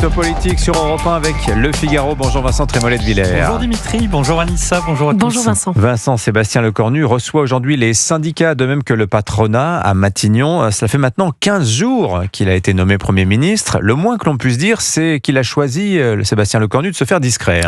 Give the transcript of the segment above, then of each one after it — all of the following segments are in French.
l'édito politique sur Europe 1 avec Le Figaro. Bonjour Vincent Trémollet de Villers. Bonjour Dimitri, bonjour Anissa, bonjour à tous. Bonjour Vincent. Vincent Sébastien Lecornu reçoit aujourd'hui les syndicats, de même que le patronat à Matignon. Cela fait maintenant 15 jours qu'il a été nommé Premier ministre. Le moins que l'on puisse dire, c'est qu'il a choisi, le Sébastien Lecornu, de se faire discret.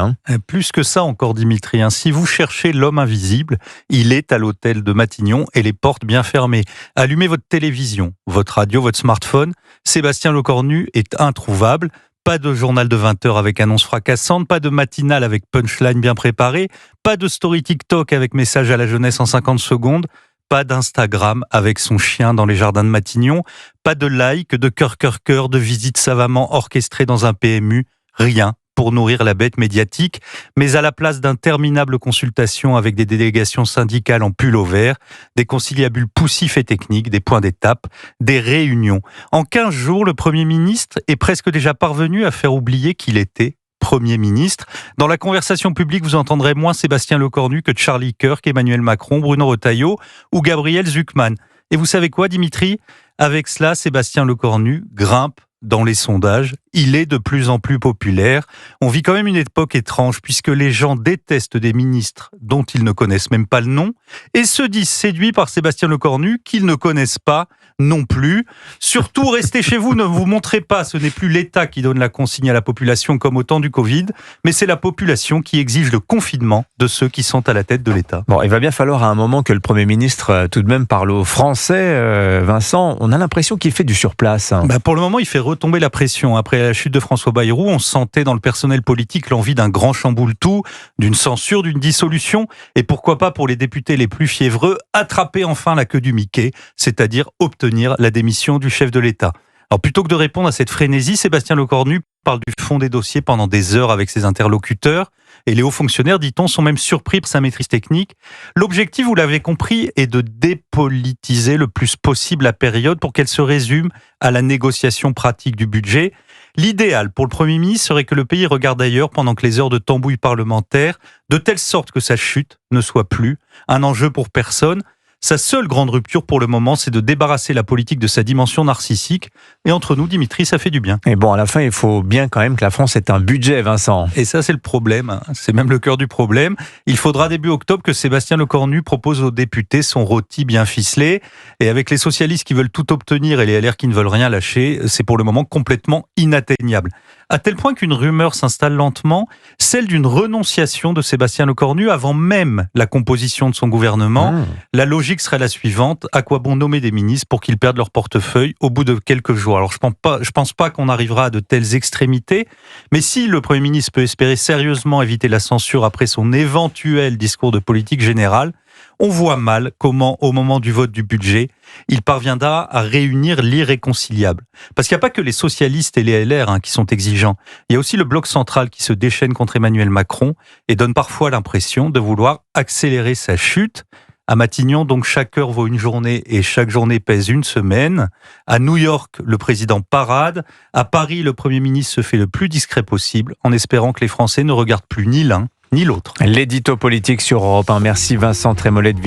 Plus que ça encore Dimitri, si vous cherchez l'homme invisible, il est à l'hôtel de Matignon et les portes bien fermées. Allumez votre télévision, votre radio, votre smartphone. Sébastien Lecornu est introuvable. Pas de journal de 20 heures avec annonce fracassante, pas de matinale avec punchline bien préparée, pas de story TikTok avec message à la jeunesse en 50 secondes, pas d'Instagram avec son chien dans les jardins de Matignon, pas de like, de cœur, de visite savamment orchestrée dans un PMU, rien pour nourrir la bête médiatique, mais à la place d'interminables consultations avec des délégations syndicales en pull au vert, des conciliabules poussifs et techniques, des points d'étape, des réunions. En 15 jours, le Premier ministre est presque déjà parvenu à faire oublier qu'il était Premier ministre. Dans la conversation publique, vous entendrez moins Sébastien Lecornu que Charlie Kirk, Emmanuel Macron, Bruno Retailleau ou Gabriel Zucman. Et vous savez quoi, Dimitri ? Avec cela, Sébastien Lecornu grimpe dans les sondages, il est de plus en plus populaire. On vit quand même une époque étrange puisque les gens détestent des ministres dont ils ne connaissent même pas le nom et se disent séduits par Sébastien Lecornu qu'ils ne connaissent pas non plus. Surtout, restez chez vous, ne vous montrez pas. Ce n'est plus l'État qui donne la consigne à la population comme au temps du Covid, mais c'est la population qui exige le confinement de ceux qui sont à la tête de l'État. Bon, il va bien falloir à un moment que le Premier ministre tout de même parle aux Français. Vincent, on a l'impression qu'il fait du surplace. Pour le moment, il fait retomber la pression. Après la chute de François Bayrou, on sentait dans le personnel politique l'envie d'un grand chamboule-tout, d'une censure, d'une dissolution, et pourquoi pas pour les députés les plus fiévreux, attraper enfin la queue du Mickey, c'est-à-dire obtenir la démission du chef de l'État. Alors plutôt que de répondre à cette frénésie, Sébastien Lecornu parle du fond des dossiers pendant des heures avec ses interlocuteurs, et les hauts fonctionnaires, dit-on, sont même surpris par sa maîtrise technique. L'objectif, vous l'avez compris, est de dépolitiser le plus possible la période pour qu'elle se résume à la négociation pratique du budget. L'idéal pour le Premier ministre serait que le pays regarde ailleurs pendant que les heures de tambouille parlementaire, de telle sorte que sa chute ne soit plus un enjeu pour personne. Sa seule grande rupture pour le moment, c'est de débarrasser la politique de sa dimension narcissique. Et entre nous, Dimitri, ça fait du bien. Et bon, à la fin, il faut bien quand même que la France ait un budget, Vincent. Et ça, c'est le problème. C'est même le cœur du problème. Il faudra début octobre que Sébastien Lecornu propose aux députés son rôti bien ficelé. Et avec les socialistes qui veulent tout obtenir et les LR qui ne veulent rien lâcher, c'est pour le moment complètement inatteignable. À tel point qu'une rumeur s'installe lentement, celle d'une renonciation de Sébastien Lecornu avant même la composition de son gouvernement. La logique serait la suivante: à quoi bon nommer des ministres pour qu'ils perdent leur portefeuille au bout de quelques jours? Alors je pense pas qu'on arrivera à de telles extrémités, mais si le Premier ministre peut espérer sérieusement éviter la censure après son éventuel discours de politique générale, on voit mal comment, au moment du vote du budget, il parviendra à réunir l'irréconciliable. Parce qu'il n'y a pas que les socialistes et les LR qui sont exigeants. Il y a aussi le bloc central qui se déchaîne contre Emmanuel Macron et donne parfois l'impression de vouloir accélérer sa chute. À Matignon, donc, chaque heure vaut une journée et chaque journée pèse une semaine. À New York, le président parade. À Paris, le Premier ministre se fait le plus discret possible en espérant que les Français ne regardent plus ni l'un ni l'autre. L'édito politique sur Europe 1. Merci Vincent Trémollet de Villers.